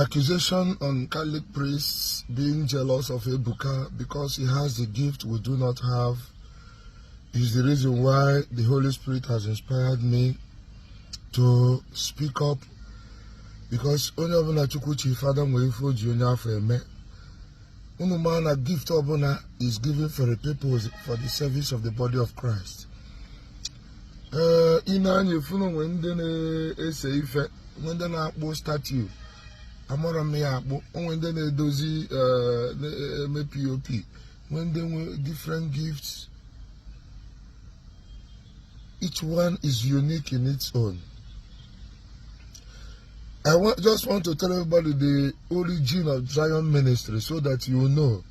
accusation on Catholic priests being jealous of Ebuka because he has the gift we do not have is the reason why the Holy Spirit has inspired me to speak up, because only Obuna Chukwuchi Father Mwefo Junior for me. Unumana gift Obuna is given for the purpose for the service of the body of Christ. Inani funo wende ese ife wende na akpo statue amora me akpo wende na edozi me POP wende different gifts. Each one is unique in its own. I just want to tell everybody the origin of Zion Ministry so that you know.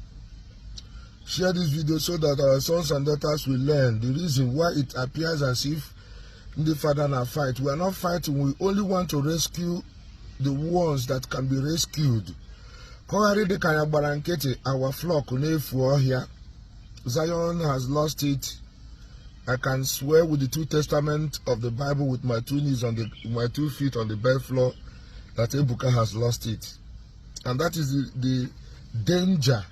Share this video so that our sons and daughters will learn the reason why it appears as if the father and I fight. We are not fighting, we only want to rescue the ones that can be rescued. Our flock here. Zion has lost it. I can swear with the two testaments of the Bible with my 2 knees on my 2 feet on the bed floor that Ebuka has lost it. And that is the danger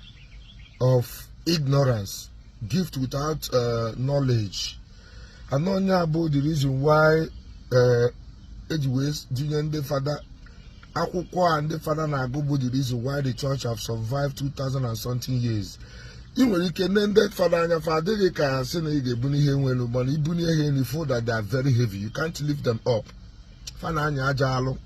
of ignorance, gift without knowledge. And not about the reason why Edgeways, Junior and the father, Akukwa and the father Nagobo, the reason why the church have survived 2000 and something years. Even you can then that father and your father, they can say they bunny here when nobody bunny here in the food that they are very heavy. You can't lift them up. Fananya Jalo.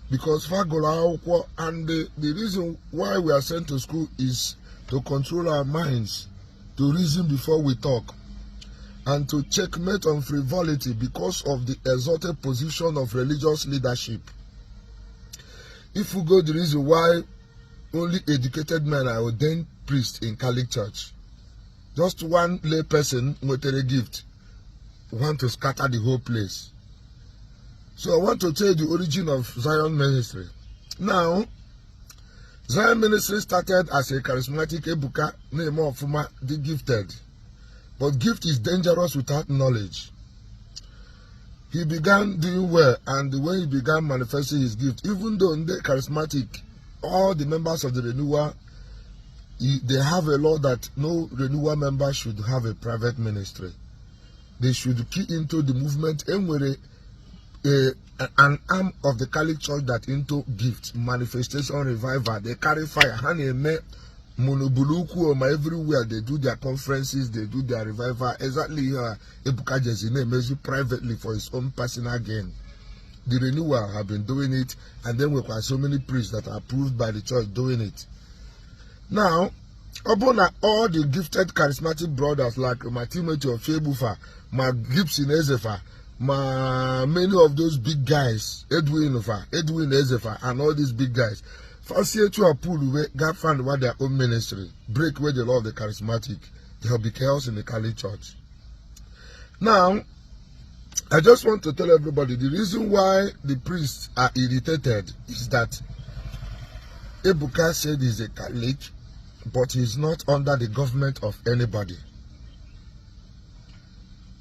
Because Fagola and the reason why we are sent to school is to control our minds, to reason before we talk, and to checkmate on frivolity because of the exalted position of religious leadership. If we go the reason why only educated men are ordained priests in Catholic Church, just one lay person with a gift want to scatter the whole place. So I want to tell you the origin of Zion Ministry. Now, Zion Ministry started as a charismatic Ebuka, name of the gifted. But gift is dangerous without knowledge. He began doing well, and the way he began manifesting his gift, even though in the charismatic, all the members of the renewal, they have a law that no renewal member should have a private ministry. They should key into the movement and where an arm of the Catholic Church that into gift, manifestation, revival. They carry fire. Honey, Monobuluku or everywhere they do their conferences, they do their revival. Exactly Ebuka Jezine measure privately for his own personal gain. The renewal have been doing it, and then we've got so many priests that are approved by the church doing it. Now, upon all the gifted charismatic brothers like my Timothy of Shebufa, my Gibson Ezefa, many of those big guys, Edwin Ezefa, and all these big guys. First year to a pool where God found what their own ministry, break away the law of the charismatic. There will be chaos in the Catholic Church. Now, I just want to tell everybody the reason why the priests are irritated is that Ebuka said he's a Catholic, but he's not under the government of anybody.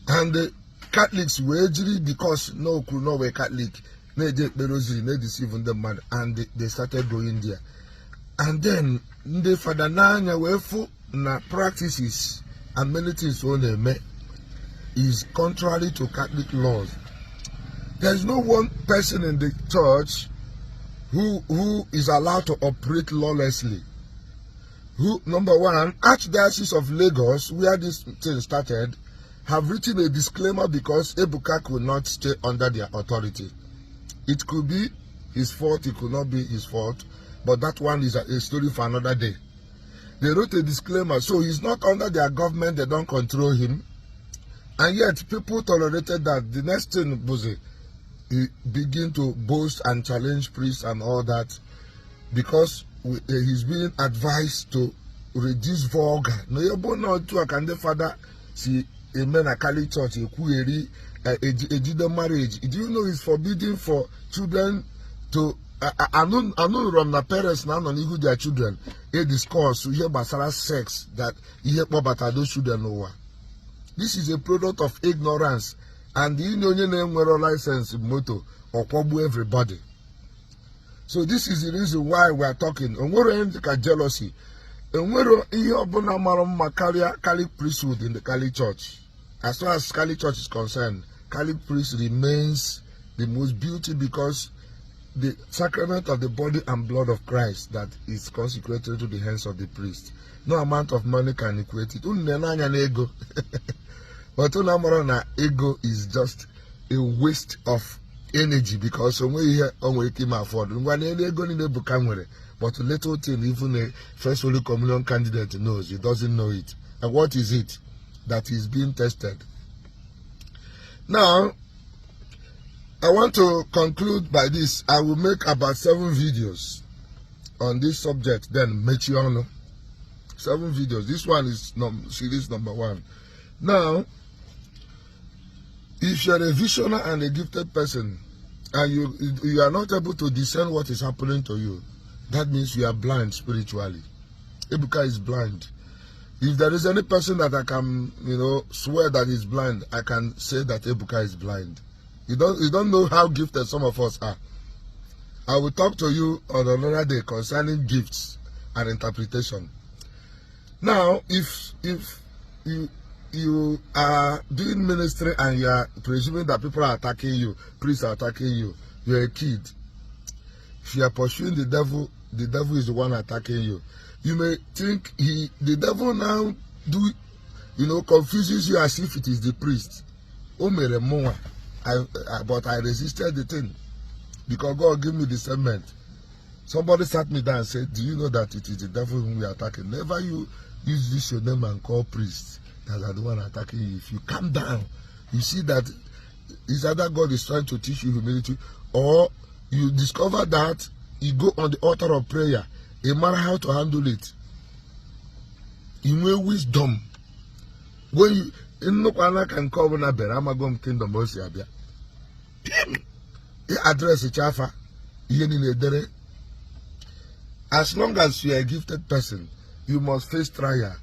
And the Catholics were actually because no way Catholic. They deceiving them man, and they started going there. And then the father nanya wefu na practices and many things on them is contrary to Catholic laws. There is no one person in the church who is allowed to operate lawlessly. Who, number one, Archdiocese of Lagos, where this thing started, have written a disclaimer because Ebuka could not stay under their authority. It could be his fault, it could not be his fault, but that one is a story for another day. They wrote a disclaimer, so he's not under their government, they don't control him. And yet, people tolerated that. The next thing was he began to boast and challenge priests and all that, because he's being advised to reduce vulgar. No, you not to a kind of father, see, a man a Catholic church, a query, a marriage. Do you know it's forbidden for children to I know from the parents now on who their children a discourse to hear about sex that you hear about those children over. This is a product of ignorance, and the union name were license motto or kwabu everybody. So this is the reason why we are talking. Jealousy. Catholic priesthood in the Catholic Church. As far as Catholic Church is concerned, Catholic priest remains the most beautiful because the sacrament of the body and blood of Christ that is consecrated to the hands of the priest. No amount of money can equate it. But ego is just a waste of energy because came afford. But little thing, even a First Holy Communion candidate knows. He doesn't know it. And what is it that is being tested? Now, I want to conclude by this. I will make about 7 videos on this subject. Then, 7 videos. This one is series number 1. Now, if you're a visionary and a gifted person, and you are not able to discern what is happening to you, that means you are blind spiritually. Ebuka is blind. If there is any person that I can, swear that is blind, I can say that Ebuka is blind. You don't know how gifted some of us are. I will talk to you on another day concerning gifts and interpretation. Now, if you are doing ministry and you are presuming that people are attacking you, priests are attacking you, you're a kid. If you are pursuing the devil is the one attacking you. You may think the devil now confuses you as if it is the priest. But I resisted the thing because God gave me discernment. Somebody sat me down and said, do you know that it is the devil whom we are attacking? Never you use this your name and call priests that are the one attacking you. If you calm down, you see that it's either God is trying to teach you humility, or you discover that you go on the altar of prayer. No matter how to handle it, you need wisdom. When you can come on a beramagom kingdom, address a chafa. As long as you are a gifted person, you must face trial.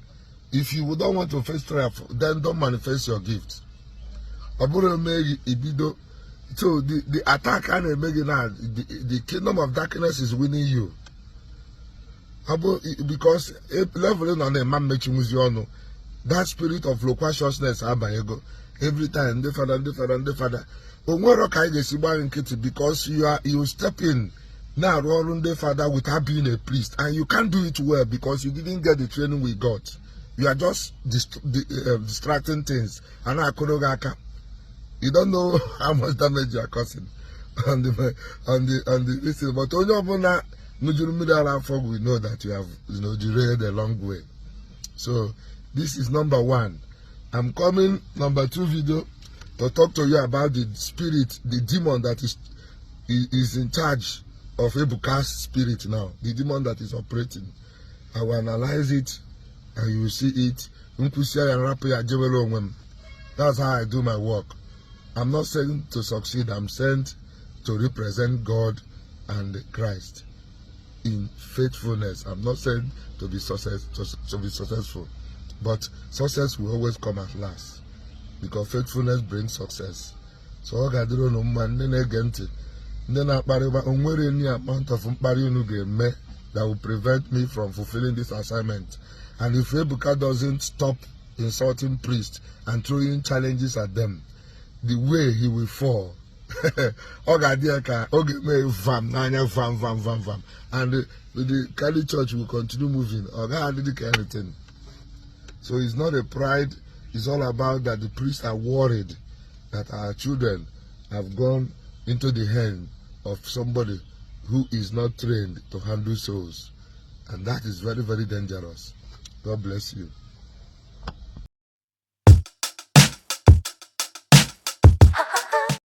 If you don't want to face trial, then don't manifest your gift. So the attack and the kingdom of darkness is winning you. Because leveling on a man making that spirit of loquaciousness every time the father. Because you step in now the father without being a priest, and you can't do it well because you didn't get the training we got. You are just distracting things. And you don't know how much damage you are causing on the listen. But we know that you have derailed a long way. So this is number 1. I'm coming number 2 video to talk to you about the spirit, the demon that is in charge of Ebuka's spirit now. The demon that is operating. I will analyze it and you will see it. That's how I do my work. I'm not sent to succeed. I'm sent to represent God and Christ in faithfulness. I'm not sent to be successful. But success will always come at last. Because faithfulness brings success. So I don't know man any amount of that will prevent me from fulfilling this assignment. And if Ebuka doesn't stop insulting priests and throwing challenges at them, the way he will fall. And the Catholic Church will continue moving. So it's not a pride, it's all about that the priests are worried that our children have gone into the hand of somebody who is not trained to handle souls. And that is very, very dangerous. God bless you.